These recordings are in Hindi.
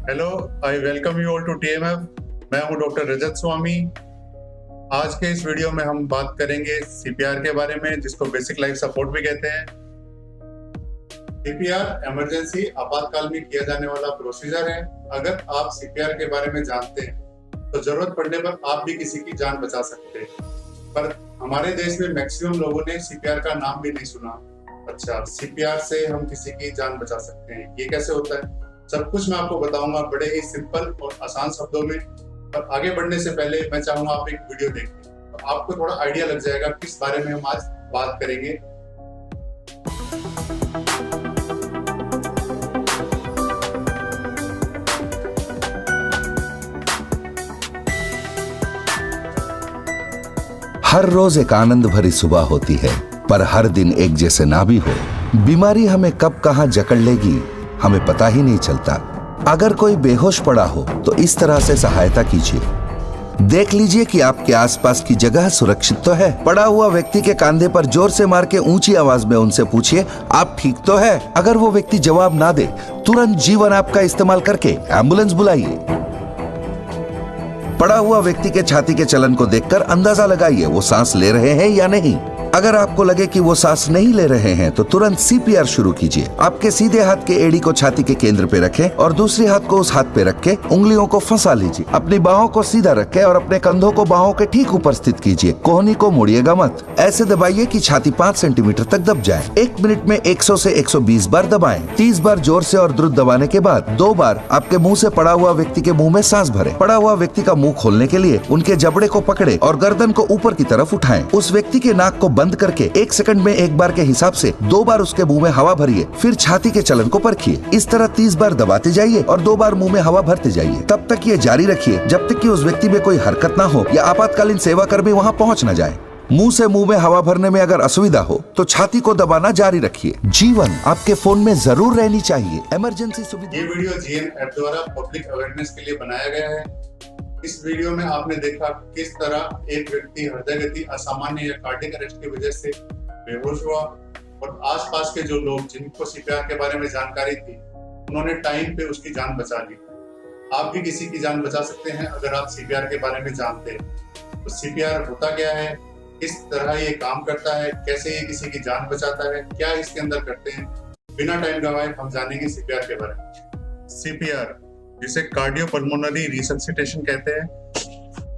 Hello, I welcome you all to TMF. मैं हूं डॉक्टर रजत स्वामी। आज के इस वीडियो में हम बात करेंगे सीपीआर के बारे में, जिसको बेसिक लाइफ सपोर्ट भी कहते हैं। सीपीआर इमरजेंसी आपातकाल में किया जाने वाला प्रोसीजर है। अगर आप सीपीआर के बारे में जानते हैं तो जरूरत पड़ने पर आप भी किसी की जान बचा सकते हैं, पर हमारे देश में मैक्सिमम लोगों ने सीपीआर का नाम भी नहीं सुना। अच्छा, सीपीआर से हम किसी की जान बचा सकते हैं, ये कैसे होता है? सब कुछ मैं आपको बताऊंगा बड़े ही सिंपल और आसान शब्दों में। पर आगे बढ़ने से पहले मैं चाहूंगा आप एक वीडियो देखें, तो आपको थोड़ा आइडिया लग जाएगा किस बारे में हम आज बात करेंगे। हर रोज एक आनंद भरी सुबह होती है, पर हर दिन एक जैसे ना भी हो। बीमारी हमें कब कहां जकड़ लेगी हमें पता ही नहीं चलता। अगर कोई बेहोश पड़ा हो तो इस तरह से सहायता कीजिए। देख लीजिए कि आपके आसपास की जगह सुरक्षित तो है। पड़ा हुआ व्यक्ति के कंधे पर जोर से मार के ऊंची आवाज में उनसे पूछिए, आप ठीक तो है? अगर वो व्यक्ति जवाब ना दे, तुरंत जीवन ऐप का इस्तेमाल करके एम्बुलेंस बुलाइए। पड़ा हुआ व्यक्ति के छाती के चलन को देखकर अंदाजा लगाइए वो सांस ले रहे हैं या नहीं। अगर आपको लगे कि वो सांस नहीं ले रहे हैं तो तुरंत सीपीआर शुरू कीजिए। आपके सीधे हाथ के एड़ी को छाती के केंद्र पे रखें और दूसरे हाथ को उस हाथ पे रख के उंगलियों को फंसा लीजिए। अपनी बाहों को सीधा रखें और अपने कंधों को बाहों के ठीक ऊपर स्थित कीजिए। कोहनी को मोड़िएगा मत। ऐसे दबाइए कि छाती 5 सेंटीमीटर तक दब जाए। 1 मिनट में 100 से 120 बार दबाएं। 30 बार जोर से और द्रुत दबाने के बाद 2 बार आपके मुंह से पड़ा हुआ व्यक्ति के मुंह में सांस भरें। पड़ा हुआ व्यक्ति का मुंह खोलने के लिए उनके जबड़े को पकड़े और गर्दन को ऊपर की तरफ उठाएं। उस व्यक्ति के नाक को बंद करके 1 सेकंड में 1 बार के हिसाब से 2 बार उसके मुंह में हवा भरिए। फिर छाती के चलन को परखिए। इस तरह 30 बार दबाते जाइए और 2 बार मुंह में हवा भरते जाइए। तब तक ये जारी रखिए जब तक कि उस व्यक्ति में कोई हरकत ना हो या आपातकालीन सेवा कर्मी वहां पहुंच न जाए। मुंह से मुंह में हवा भरने में अगर असुविधा हो तो छाती को दबाना जारी रखिए। जीवन आपके फोन में जरूर रहनी चाहिए। इमरजेंसी सुविधा। ये वीडियो जीएन ऐप द्वारा पब्लिक अवेयरनेस के लिए बनाया गया है। इस वीडियो में आपने देखा किस तरह एक व्यक्ति हृदय गति असामान्य या कार्डियक अरेस्ट की वजह से बेहोश हुआ और आसपास के जो लोग जिनको सीपीआर के बारे में जानकारी थी उन्होंने टाइम पे उसकी जान बचा ली। आप भी किसी की जान बचा सकते हैं अगर आप सीपीआर के बारे में जानते हैं। तो सीपीआर होता क्या है, किस तरह ये काम करता है, कैसे ये किसी की जान बचाता है, क्या इसके अंदर करते हैं, बिना टाइम गवाए हम जानेंगे सीपीआर के बारे में। सीपीआर, जिसे कार्डियोपल्मोनरी रिससिटेशन कहते हैं,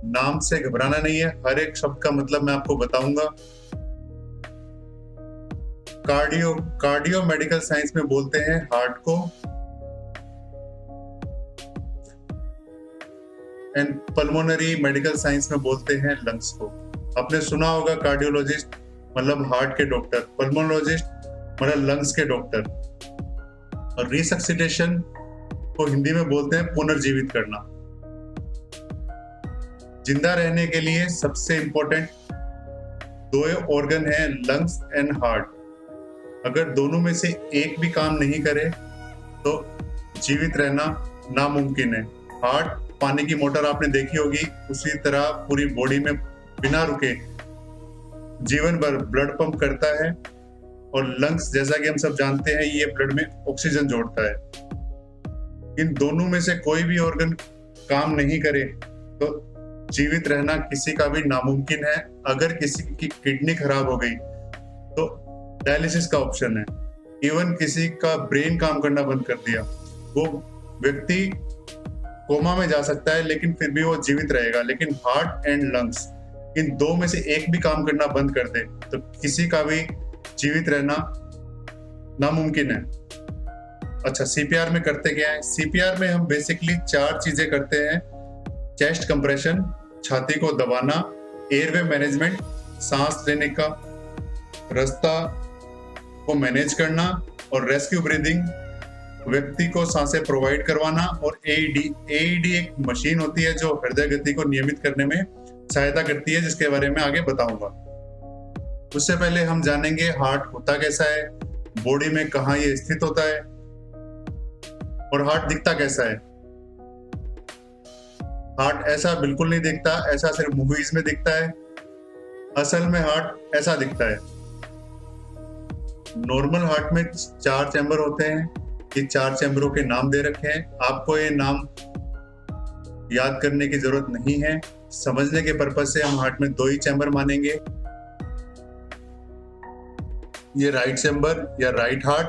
नाम से घबराना नहीं है, हर एक शब्द का मतलब मैं आपको बताऊंगा। कार्डियो मेडिकल साइंस में बोलते हैं हार्ट को, एंड पल्मोनरी मेडिकल साइंस में बोलते हैं लंग्स को। आपने सुना होगा कार्डियोलॉजिस्ट मतलब हार्ट के डॉक्टर, पल्मोनोलॉजिस्ट मतलब लंग्स के डॉक्टर, और रिससिटेशन को हिंदी में बोलते हैं पुनर्जीवित करना। जिंदा रहने के लिए सबसे इंपॉर्टेंट 2 ऑर्गन है, लंग्स एंड हार्ट। अगर दोनों में से एक भी काम नहीं करे तो जीवित रहना नामुमकिन है। हार्ट पानी की मोटर आपने देखी होगी, उसी तरह पूरी बॉडी में बिना रुके जीवन भर ब्लड पंप करता है, और लंग्स जैसा कि हम सब जानते हैं ये ब्लड में ऑक्सीजन जोड़ता है। इन दोनों में से कोई भी ऑर्गन काम नहीं करे तो जीवित रहना किसी का भी नामुमकिन है। अगर किसी की किडनी खराब हो गई तो डायलिसिस का ऑप्शन है। इवन किसी का ब्रेन काम करना बंद कर दिया, वो व्यक्ति कोमा में जा सकता है लेकिन फिर भी वो जीवित रहेगा। लेकिन हार्ट एंड लंग्स, इन 2 में से एक भी काम करना बंद कर दे तो किसी का भी जीवित रहना नामुमकिन है। अच्छा, सीपीआर में करते क्या है? सीपीआर में हम बेसिकली 4 चीजें करते हैं। चेस्ट कंप्रेशन, छाती को दबाना, एयरवे मैनेजमेंट, सांस लेने का रास्ता को मैनेज करना, और रेस्क्यू ब्रीदिंग, व्यक्ति को सांसें प्रोवाइड करवाना, और एईडी एक मशीन होती है जो हृदय गति को नियमित करने में सहायता करती है, जिसके बारे में आगे बताऊंगा। उससे पहले हम जानेंगे हार्ट होता कैसा है, बॉडी में कहाँ ये स्थित होता है, और हार्ट दिखता कैसा है। हार्ट ऐसा बिल्कुल नहीं दिखता, ऐसा सिर्फ मूवीज में दिखता है। असल में हार्ट ऐसा दिखता है। नॉर्मल हार्ट में 4 चैम्बर होते हैं, ये 4 चैम्बरों के नाम दे रखे हैं। आपको ये नाम याद करने की जरूरत नहीं है, समझने के पर्पज से हम हार्ट में 2 ही चैम्बर मानेंगे। ये राइट चैम्बर या राइट हार्ट,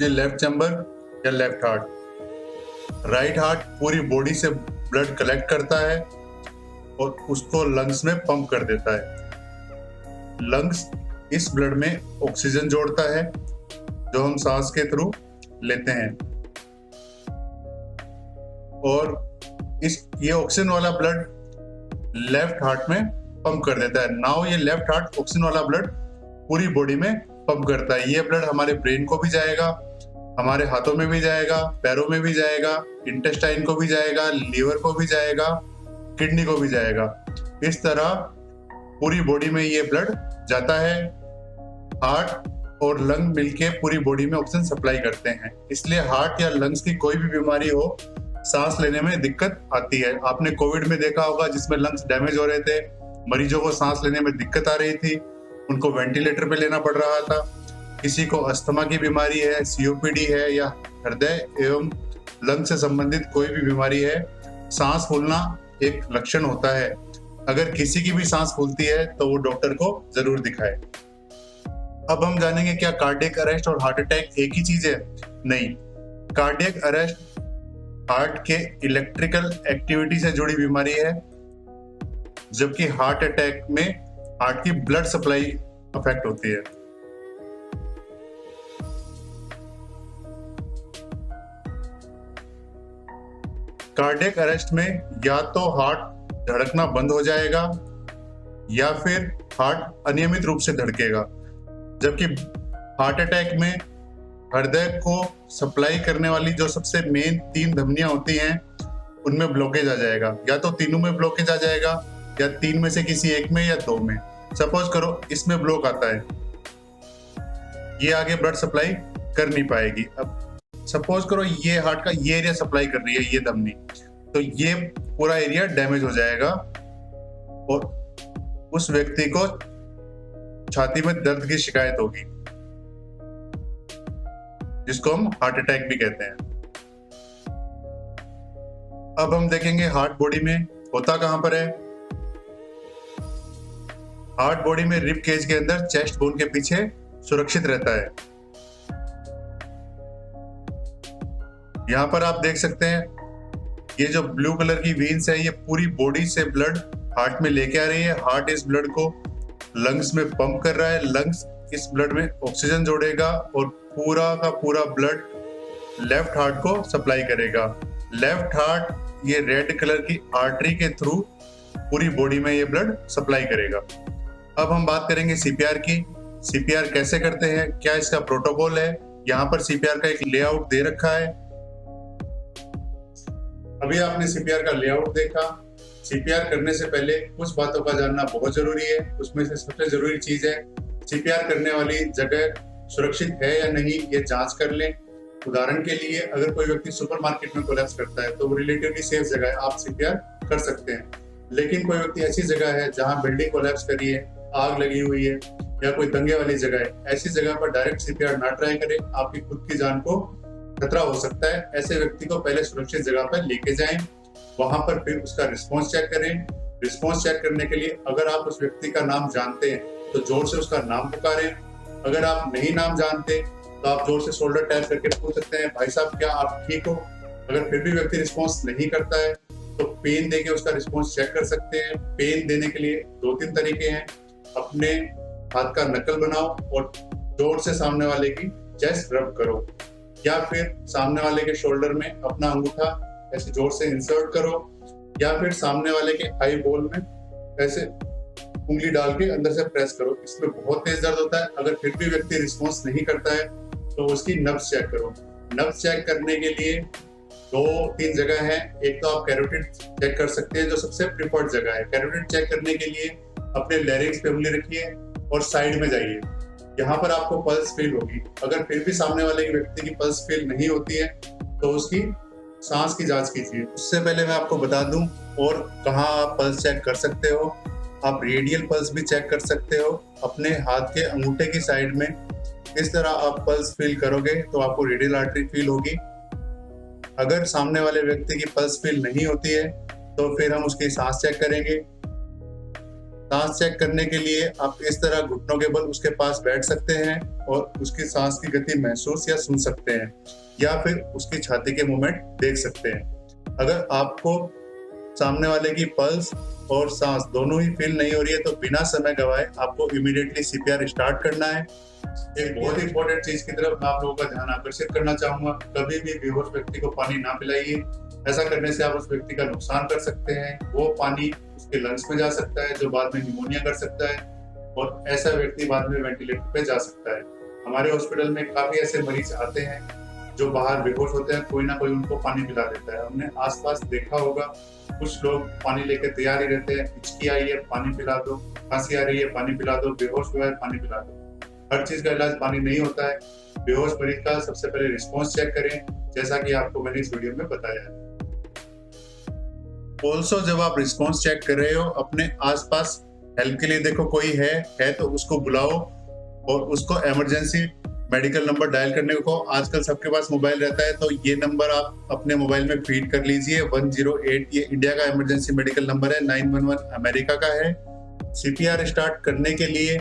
ये लेफ्ट चैम्बर या लेफ्ट हार्ट। राइट हार्ट पूरी बॉडी से ब्लड कलेक्ट करता है और उसको लंग्स में पंप कर देता है। लंग्स इस ब्लड में ऑक्सीजन जोड़ता है जो हम सांस के थ्रू लेते हैं, और ये ऑक्सीजन वाला ब्लड लेफ्ट हार्ट में पंप कर देता है। नाउ ये लेफ्ट हार्ट ऑक्सीजन वाला ब्लड पूरी बॉडी में पंप करता है। ये ब्लड हमारे ब्रेन को भी जाएगा, हमारे हाथों में भी जाएगा, पैरों में भी जाएगा, इंटेस्टाइन को भी जाएगा, लीवर को भी जाएगा, किडनी को भी जाएगा। इस तरह पूरी बॉडी में ये ब्लड जाता है। हार्ट और लंग मिलके पूरी बॉडी में ऑक्सीजन सप्लाई करते हैं। इसलिए हार्ट या लंग्स की कोई भी बीमारी हो, सांस लेने में दिक्कत आती है। आपने कोविड में देखा होगा जिसमें लंग्स डैमेज हो रहे थे, मरीजों को सांस लेने में दिक्कत आ रही थी, उनको वेंटिलेटर पे लेना पड़ रहा था। किसी को अस्थमा की बीमारी है, सीओपीडी है, या हृदय एवं लंग से संबंधित कोई भी बीमारी है, सांस फूलना एक लक्षण होता है। अगर किसी की भी सांस फूलती है तो वो डॉक्टर को जरूर दिखाए। अब हम जानेंगे क्या कार्डियक अरेस्ट और हार्ट अटैक एक ही चीज है? नहीं, कार्डियक अरेस्ट हार्ट के इलेक्ट्रिकल एक्टिविटी से जुड़ी बीमारी है, जबकि हार्ट अटैक में हार्ट की ब्लड सप्लाई अफेक्ट होती है। कार्डियक अरेस्ट में या तो हार्ट धड़कना बंद हो जाएगा या फिर हार्ट अनियमित रूप से धड़केगा, जबकि हार्ट अटैक में हृदय को सप्लाई करने वाली जो सबसे मेन 3 धमनियां होती हैं उनमें ब्लॉकेज आ जाएगा। या तो तीनों में ब्लॉकेज आ जाएगा या 3 में से किसी एक में या 2 में। सपोज करो इसमें ब्लॉक आता है, ये आगे ब्लड सप्लाई कर नहीं पाएगी। अब सपोज करो ये हार्ट का ये एरिया सप्लाई कर रही है, ये धमनी, तो ये पूरा एरिया डैमेज हो जाएगा और उस व्यक्ति को छाती में दर्द की शिकायत होगी, जिसको हम हार्ट अटैक भी कहते हैं। अब हम देखेंगे हार्ट बॉडी में होता कहां पर है। हार्ट बॉडी में रिब केज के अंदर चेस्ट बोन के पीछे सुरक्षित रहता है। यहां पर आप देख सकते हैं ये जो ब्लू कलर की वेन्स है, ये पूरी बॉडी से ब्लड हार्ट में लेके आ रही है। हार्ट इस ब्लड को लंग्स में पंप कर रहा है, लंग्स इस ब्लड में ऑक्सीजन जोड़ेगा और पूरा का पूरा ब्लड लेफ्ट हार्ट को सप्लाई करेगा। लेफ्ट हार्ट ये रेड कलर की आर्टरी के थ्रू पूरी बॉडी में ये ब्लड सप्लाई करेगा। अब हम बात करेंगे सीपीआर की। सीपीआर कैसे करते हैं, क्या इसका प्रोटोकॉल है? यहाँ पर सीपीआर का एक लेआउट दे रखा है। अभी आपने सीपीआर का लेआउट देखा। सीपीआर करने से पहले कुछ बातों का जानना बहुत जरूरी है। उसमें से सबसे जरूरी चीज है सीपीआर करने वाली जगह सुरक्षित है या नहीं, ये जांच कर लें। उदाहरण के लिए अगर कोई व्यक्ति सुपरमार्केट में कोलैप्स करता है तो वो रिलेटिवली सेफ जगह है, आप सीपीआर कर सकते हैं। लेकिन कोई व्यक्ति ऐसी जगह है जहां बिल्डिंग कोलैप्स करी है, आग लगी हुई है या कोई दंगे वाली जगह है, ऐसी जगह पर डायरेक्ट सीपीआर ना ट्राई करें, आपकी खुद की जान को खतरा हो सकता है। ऐसे व्यक्ति को पहले सुरक्षित जगह पर लेके जाएं, वहां पर फिर उसका रिस्पॉन्स चेक करें। रिस्पॉन्स चेक करने के लिए अगर आप उस व्यक्ति का नाम जानते हैं तो जोर से उसका नाम पुकारें। अगर आप नहीं नाम जानते तो आप जोर से शोल्डर टैप करके पूछ सकते हैं, भाई साहब क्या आप ठीक हो? अगर फिर भी व्यक्ति रिस्पॉन्स नहीं करता है तो पेन देके उसका रिस्पॉन्स चेक कर सकते हैं। पेन देने के लिए 2-3 तरीके हैं। अपने हाथ का नकल बनाओ और जोर से सामने वाले की चेस्ट रब करो, या फिर सामने वाले के शोल्डर में अपना अंगूठा ऐसे जोर से इंसर्ट करो, या फिर सामने वाले के आई बॉल में ऐसे उंगली डाल के अंदर से प्रेस करो। इसमें बहुत तेज दर्द होता है। अगर फिर भी व्यक्ति रिस्पॉन्स नहीं करता है तो उसकी नब्ज चेक करो। नब्ज चेक करने के लिए 2-3 जगह है। एक तो आप कैरोटिड चेक कर सकते हैं, जो सबसे प्रिफर्ड जगह है। कैरोटिड चेक करने के लिए अपने लैरिंक्स पे उंगली रखिए और साइड में जाइए, यहाँ पर आपको पल्स फील होगी। अगर फिर भी सामने वाले व्यक्ति की पल्स फील नहीं होती है तो उसकी सांस की जांच कीजिए। उससे पहले मैं आपको बता दूं और कहाँ आप पल्स चेक कर सकते हो। आप रेडियल पल्स भी चेक कर सकते हो। अपने हाथ के अंगूठे की साइड में इस तरह आप पल्स फील करोगे तो आपको रेडियल आर्टरी फील होगी। अगर सामने वाले व्यक्ति की पल्स फील नहीं होती है तो फिर हम उसकी सांस चेक करेंगे। सांस चेक करने के लिए आप इस तरह घुटनों के बल उसके पास बैठ सकते हैं और उसकी सांस की गति महसूस या सुन सकते हैं, या फिर उसकी छाती के मूवमेंट देख सकते हैं। अगर आपको सामने वाले की पल्स और सांस दोनों ही फील नहीं हो रही है तो बिना समय गवाए आपको इमीडिएटली सीपीआर स्टार्ट करना है। एक बहुत ही इंपॉर्टेंट चीज की तरफ मैं आप लोगों का ध्यान आकर्षित करना चाहूंगा, कभी भी बेहोश व्यक्ति को पानी ना पिलाइए। ऐसा करने से आप उस व्यक्ति का नुकसान कर सकते हैं। वो पानी उसके लंग्स में जा सकता है जो बाद में निमोनिया कर सकता है और ऐसा व्यक्ति बाद में वेंटिलेटर पे जा सकता है। हमारे हॉस्पिटल में काफी ऐसे मरीज आते हैं जो बाहर बेहोश होते हैं, कोई ना कोई उनको पानी पिला देता है। हमने आसपास देखा होगा कुछ लोग पानी लेके तैयार ही रहते हैं, हिचकी आई है पानी पिला दो, खांसी आ रही है पानी पिला दो, बेहोश हुआ है पानी पिला दो। हर चीज का इलाज पानी नहीं होता है। बेहोश मरीज का सबसे पहले रिस्पॉन्स चेक करें, जैसा कि आपको मैंने इस वीडियो में बताया है। ऑल्सो जब आप रिस्पॉन्स चेक कर रहे हो अपने आसपास हेल्प के लिए देखो, कोई है तो उसको बुलाओ और उसको इमरजेंसी मेडिकल नंबर डायल करने को। आजकल सबके पास मोबाइल रहता है तो ये नंबर आप अपने मोबाइल में फीड कर लीजिए। 108 ये इंडिया का इमरजेंसी मेडिकल नंबर है, 911 अमेरिका का है। सीपीआर स्टार्ट करने के लिए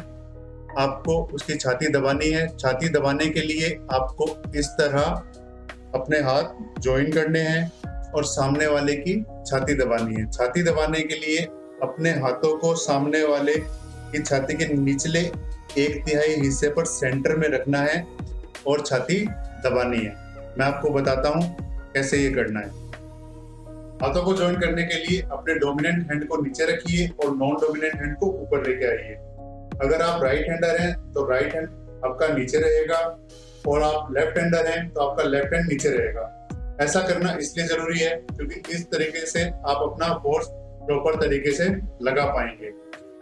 आपको उसकी छाती दबानी है। छाती दबाने के लिए आपको इस तरह अपने हाथ ज्वाइन करने हैं और सामने वाले की छाती दबानी है। छाती दबाने के लिए अपने हाथों को सामने वाले की छाती के निचले 1/3 हिस्से पर सेंटर में रखना है और छाती दबानी है। मैं आपको बताता हूँ कैसे ये करना है। हाथों को ज्वाइन करने के लिए अपने डोमिनेंट हैंड को नीचे रखिए और नॉन डोमिनेंट हैंड को ऊपर लेके आइए। अगर आप राइट हैंडर हैं तो राइट हैंड आपका नीचे रहेगा और आप लेफ्ट हैंडर हैं तो आपका लेफ्ट हैंड नीचे रहेगा। ऐसा करना इसलिए जरूरी है क्योंकि इस तरीके से आप अपना फोर्स प्रॉपर तरीके से लगा पाएंगे।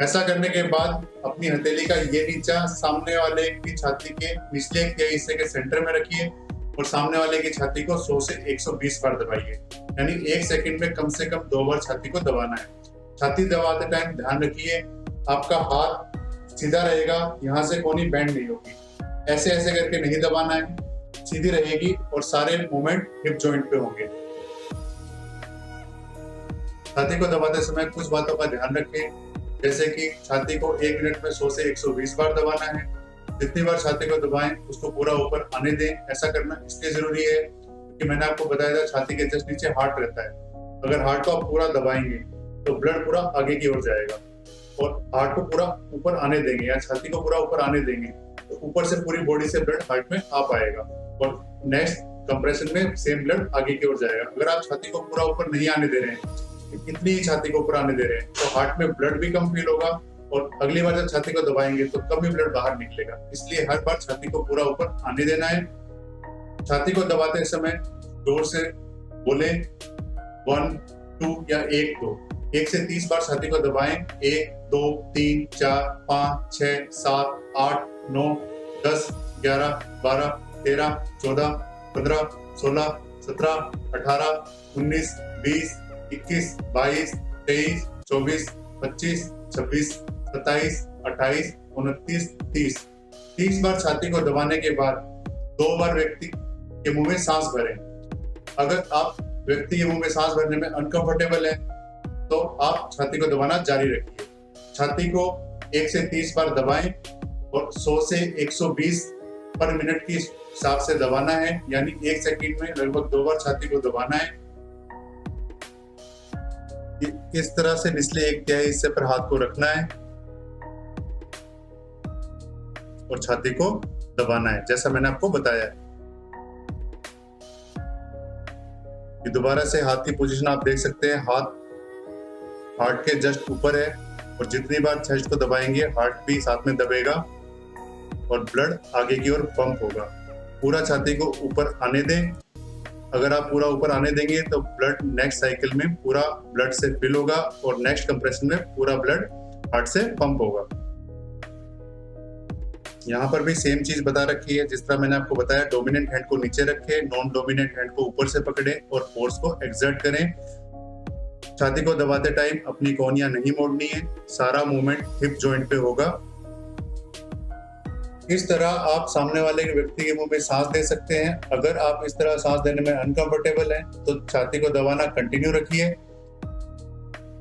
ऐसा करने के बाद अपनी हथेली का ये नीचा सामने वाले की छाती के निचले हिस्से के सेंटर में रखिए और सामने वाले की छाती को 100 से 120 बार दबाइए। यानी 1 सेकंड में कम से कम 2 बार छाती को दबाना है। छाती दबाते टाइम ध्यान रखिए आपका हाथ सीधा रहेगा, यहाँ से कोनी बैंड नहीं होगी। ऐसे ऐसे करके नहीं दबाना है, सीधी रहेगी और सारे मूवमेंट हिप जॉइंट पे होंगे। छाती को दबाते समय कुछ बातों का ध्यान रखें, जैसे कि छाती को 1 मिनट में 100 से 120 बार दबाना है। जितनी बार छाती को दबाएं उसको पूरा ऊपर आने दें। ऐसा करना इसलिए जरूरी है क्योंकि मैंने आपको बताया था छाती के जस्ट नीचे हार्ट रहता है। अगर हार्ट को आप पूरा दबाएंगे तो ब्लड पूरा आगे की ओर जाएगा और हार्ट को पूरा ऊपर आने देंगे या छाती को पूरा ऊपर आने देंगे तो ऊपर से पूरी बॉडी से ब्लड हार्ट में आ पाएगा और नेक्स्ट कंप्रेशन में सेम ब्लड आगे की ओर जाएगा। अगर आप छाती को पूरा ऊपर नहीं आने दे रहे हैं, इतनी ही छाती को ऊपर आने दे रहे हैं, तो हार्ट में ब्लड भी कम फील होगा और अगली बार जब छाती को दबाएंगे तो कम ही ब्लड बाहर निकलेगा। इसलिए हर बार छाती को पूरा ऊपर आने देना है। छाती को दबाते समय जोर से बोले 1 2 या 1 2, 1 से 30 बार छाती को दबाएं। 1 2 3 4 5 6 7 8 9 10 11 12 13 14 15 16 17 18 19 20 21 22 23 24 25 26 27 28 29 30। 30 बार छाती को दबाने के बाद 2 बार व्यक्ति के मुंह में सांस भरें। अगर आप व्यक्ति के मुंह में सांस भरने में अनकंफर्टेबल है तो आप छाती को दबाना जारी रखिए। छाती को 1 से 30 बार दबाएं और 100 से 120 पर मिनट की हिसाब से दबाना है, यानी 1 सेकंड में लगभग 2 बार छाती को दबाना है। इस तरह से निचले 1/3 हिस्से पर हाथ को रखना है और छाती को दबाना है, जैसा मैंने आपको बताया है। दोबारा से हाथ की पोजीशन आप देख सकते हैं, हाथ हार्ट के जस्ट ऊपर है और जितनी बार चेस्ट को दबाएंगे हार्ट भी साथ में दबेगा और ब्लड आगे की ओर पंप होगा। पूरा छाती को ऊपर आने दें। अगर आप पूरा ऊपर आने देंगे तो ब्लड नेक्स्ट साइकिल में पूरा ब्लड से फिल होगा और नेक्स्ट कंप्रेशन में पूरा ब्लड हार्ट से पंप होगा। यहाँ पर भी सेम चीज बता रखी है, जिस तरह मैंने आपको बताया। डोमिनेंट हैंड को नीचे रखें, नॉन डोमिनेंट हैंड को ऊपर से पकड़े और फोर्स को एक्सर्ट करें। छाती को दबाते टाइम अपनी कोहनियां नहीं मोड़नी है, सारा मूवमेंट हिप जॉइंट पे होगा। इस तरह आप सामने वाले व्यक्ति के मुंह में सांस दे सकते हैं। अगर आप इस तरह सांस देने में अनकंफर्टेबल हैं तो छाती को दबाना कंटिन्यू रखिए।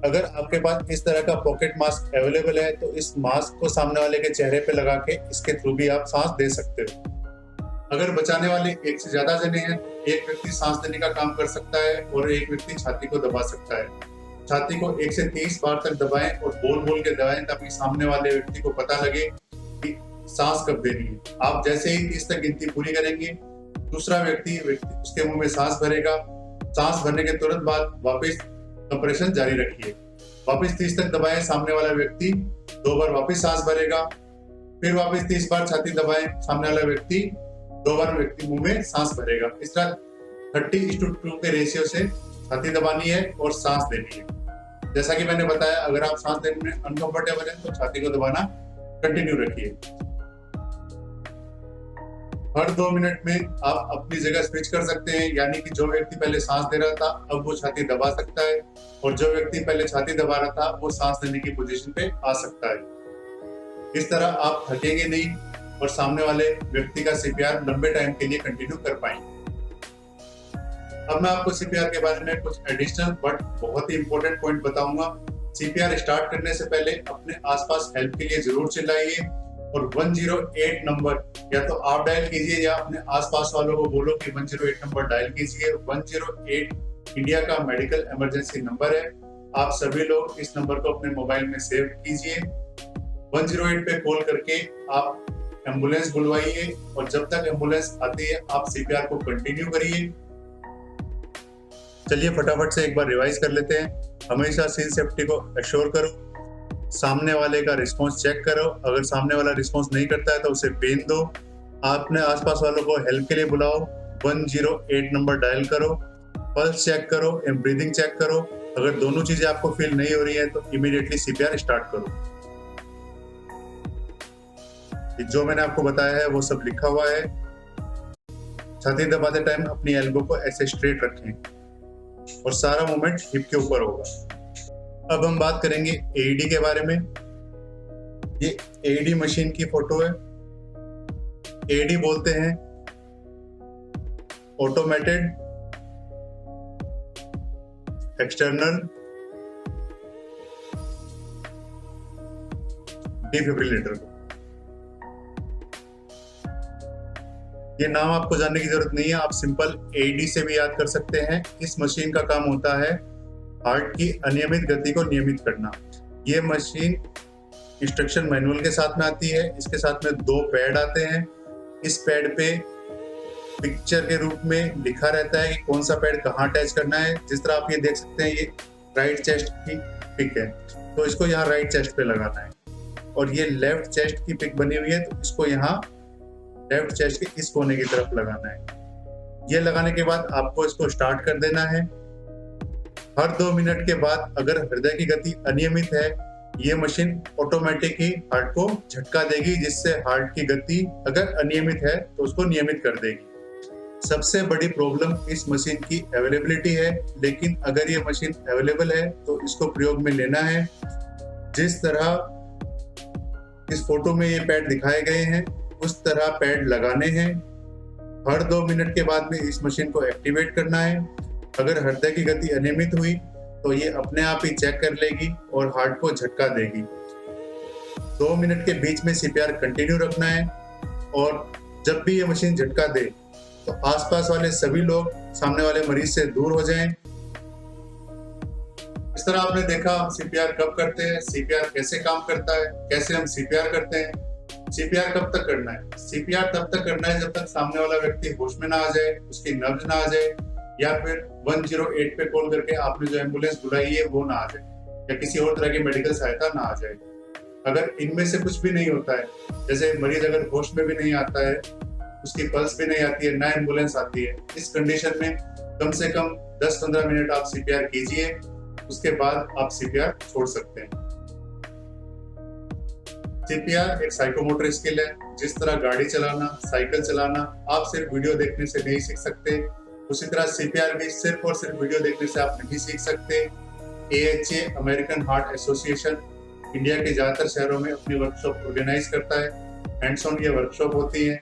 अगर आपके पास इस तरह का पॉकेट मास्क अवेलेबल है तो इस मास्क को सामने वाले के चेहरे पे लगा के इसके थ्रू भी आप सांस दे सकते हो। अगर बचाने वाले एक से ज्यादा जने हैं, एक व्यक्ति सांस देने का काम कर सकता है और एक व्यक्ति छाती को दबा सकता है। छाती को 1 से 30 बार तक दबाएं और बोल बोल के दबाएं ताकि सामने वाले व्यक्ति को पता लगे कि सांस कब देनी है। आप जैसे ही 30 तक गिनती पूरी करेंगे, दूसरा व्यक्ति उसके मुंह में सांस भरेगा। सांस भरने के तुरंत बाद वापस कंप्रेशन जारी रखिए। वापस 30 तक दबाएं, सामने वाला व्यक्ति 2 बार वापस सांस भरेगा। फिर वापस 30 बार छाती दबाएं, सामने वाला व्यक्ति 2 बार व्यक्ति मुंह में सांस भरेगा। इस तरह 30:2 के रेशियो से छाती दबानी है और सांस देनी है। जैसा कि मैंने बताया, अगर आप सांस देने में अनकंफर्टेबल हैं तो छाती को दबाना कंटिन्यू रखिए। हर 2 मिनट में आप अपनी जगह स्विच कर सकते हैं, यानी कि जो व्यक्ति पहले सांस दे रहा था अब वो छाती दबा सकता है और जो व्यक्ति पहले छाती दबा रहा था वो सांस देने की पोजीशन पे आ सकता है। इस तरह आप थकेंगे नहीं और सामने वाले व्यक्ति का सीपीआर लंबे टाइम के लिए कंटिन्यू कर पाएंगे। अब मैं आपको सीपीआर के बारे में कुछ एडिशनल बट बहुत ही इंपॉर्टेंट पॉइंट बताऊंगा। सीपीआर स्टार्ट करने से पहले अपने आसपास हेल्प के लिए जरूर चिल्लाइए और 108 नंबर या तो आप डायल कीजिए या अपने आसपास वालों को बोलो कि 108 नंबर डायल कीजिए। 108 इंडिया का मेडिकल इमरजेंसी नंबर है। आप सभी लोग इस नंबर को अपने मोबाइल में सेव कीजिए। 108 पे कॉल करके आप एम्बुलेंस बुलवाइए और जब तक एम्बुलेंस आती है आप सीपीआर को कंटिन्यू करिए। चलिए फटाफट से एक बार रिवाइज कर लेते हैं। हमेशा सीन सेफ्टी को एश्योर करो, सामने वाले का रिस्पांस चेक करो। अगर सामने वाला रिस्पांस नहीं करता है तो उसे पेन दो। अपने आसपास वालों को हेल्प के लिए बुलाओ। 108 नंबर डायल करो, पल्स चेक करो, ब्रीदिंग चेक करो। अगर दोनों चीजें आपको फील नहीं हो रही है तो इमीडिएटली सीपीआर स्टार्ट करो। जो मैंने आपको बताया है वो सब लिखा हुआ है। छाती दबाते टाइम अपनी एल्बो को ऐसे स्ट्रेट रखें और सारा मूवमेंट हिप के ऊपर होगा। अब हम बात करेंगे एईडी के बारे में। ये एईडी मशीन की फोटो है। एईडी बोलते हैं ऑटोमेटेड एक्सटर्नल डिफिब्रिलेटर को। ये नाम आपको जानने की जरूरत नहीं है, आप सिंपल एईडी से भी याद कर सकते हैं। इस मशीन का काम होता है हार्ट की अनियमित गति को नियमित करना। ये मशीन इंस्ट्रक्शन मैनुअल के साथ में आती है। इसके साथ में 2 पैड आते हैं। इस पैड पे पिक्चर के रूप में लिखा रहता है कि कौन सा पैड कहाँ अटैच करना है। जिस तरह आप ये देख सकते हैं, ये राइट चेस्ट की पिक है तो इसको यहाँ राइट चेस्ट पे लगाना है और ये लेफ्ट चेस्ट की पिक बनी हुई है तो इसको यहाँ लेफ्ट चेस्ट के इस कोने की तरफ लगाना है। ये लगाने के बाद आपको इसको स्टार्ट कर देना है। हर 2 मिनट के बाद अगर हृदय की गति अनियमित है, ये मशीन ऑटोमेटिक ही हार्ट को झटका देगी, जिससे हार्ट की गति अगर अनियमित है तो उसको नियमित कर देगी। सबसे बड़ी प्रॉब्लम इस मशीन की अवेलेबिलिटी है, लेकिन अगर ये मशीन अवेलेबल है तो इसको प्रयोग में लेना है। जिस तरह इस फोटो में ये पैड दिखाए गए हैं उस तरह पैड लगाने हैं। हर 2 मिनट के बाद में इस मशीन को एक्टिवेट करना है। अगर हृदय की गति अनियमित हुई तो ये अपने आप ही चेक कर लेगी और हार्ट को झटका देगी। 2 मिनट के बीच में सीपीआर कंटिन्यू रखना है और जब भी ये मशीन झटका दे तो आसपास वाले सभी लोग सामने वाले मरीज से दूर हो जाएं। इस तरह आपने देखा हम सीपीआर कब करते हैं, सीपीआर कैसे काम करता है, कैसे हम सीपीआर करते हैं। सीपीआर कब तक करना है? सीपीआर तब तक करना है जब तक सामने वाला व्यक्ति होश में ना आ जाए, उसकी नब्ज ना आ जाए या फिर 108 पे कॉल करके आपने जो एम्बुलेंस बुलाई है वो ना आ जाए या किसी और तरह की मेडिकल सहायता ना आ जाए। अगर इनमें से कुछ भी नहीं होता है, जैसे मरीज अगर होश में भी नहीं आता है, उसकी पल्स भी नहीं आती है, ना एम्बुलेंस आती है, इस कंडीशन में कम से कम 10-15 मिनट आप सीपीआर कीजिए। उसके बाद आप सीपीआर छोड़ सकते हैं। सीपीआर एक साइकोमोटर स्किल है। जिस तरह गाड़ी चलाना, साइकिल चलाना आप सिर्फ वीडियो देखने से नहीं सीख सकते, उसी तरह सीपीआर भी सिर्फ और सिर्फ वीडियो देखने से आप नहीं सीख सकते। AHA American heart association India के ज्यादातर शहरों में अपनी वर्कशॉप ऑर्गेनाइज करता है। हैंड्स ऑन ये वर्कशॉप होती है,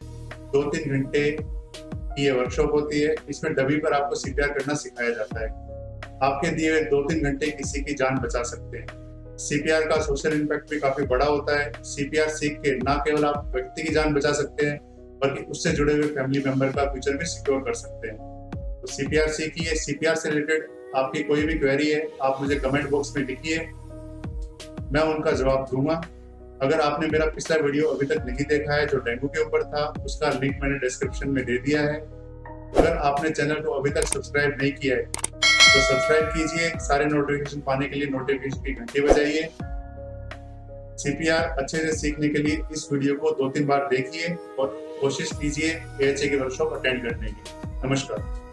2-3 घंटे की ये वर्कशॉप होती है। इसमें डमी पर आपको सीपीआर करना सिखाया जाता है। आपके दिए हुए 2-3 घंटे किसी की जान बचा सकते हैं। सीपीआर का सोशल इम्पैक्ट भी काफी बड़ा होता है। सीपीआर सीख के न केवल आप व्यक्ति की जान बचा सकते हैं, बल्कि उससे जुड़े हुए फैमिली मेंबर का फ्यूचर भी सिक्योर कर सकते हैं। तो सीपीआर सीखिए। सीपीआर से रिलेटेड आपकी कोई भी क्वेरी है, आप मुझे कमेंट बॉक्स में लिखिए, मैं उनका जवाब दूंगा। अगर आपने मेरा पिछला वीडियो अभी तक नहीं देखा है जो डेंगू के ऊपर था, उसका लिंक मैंने डिस्क्रिप्शन में दे दिया है। अगर आपने चैनल को अभी तक सब्सक्राइब नहीं किया है तो सब्सक्राइब कीजिए। सारे नोटिफिकेशन पाने के लिए नोटिफिकेशन की घंटी बजाइए। सीपीआर अच्छे से सीखने के लिए इस वीडियो को 2-3 बार देखिए और कोशिश कीजिए AHA की वर्कशॉप अटेंड करने की। नमस्कार।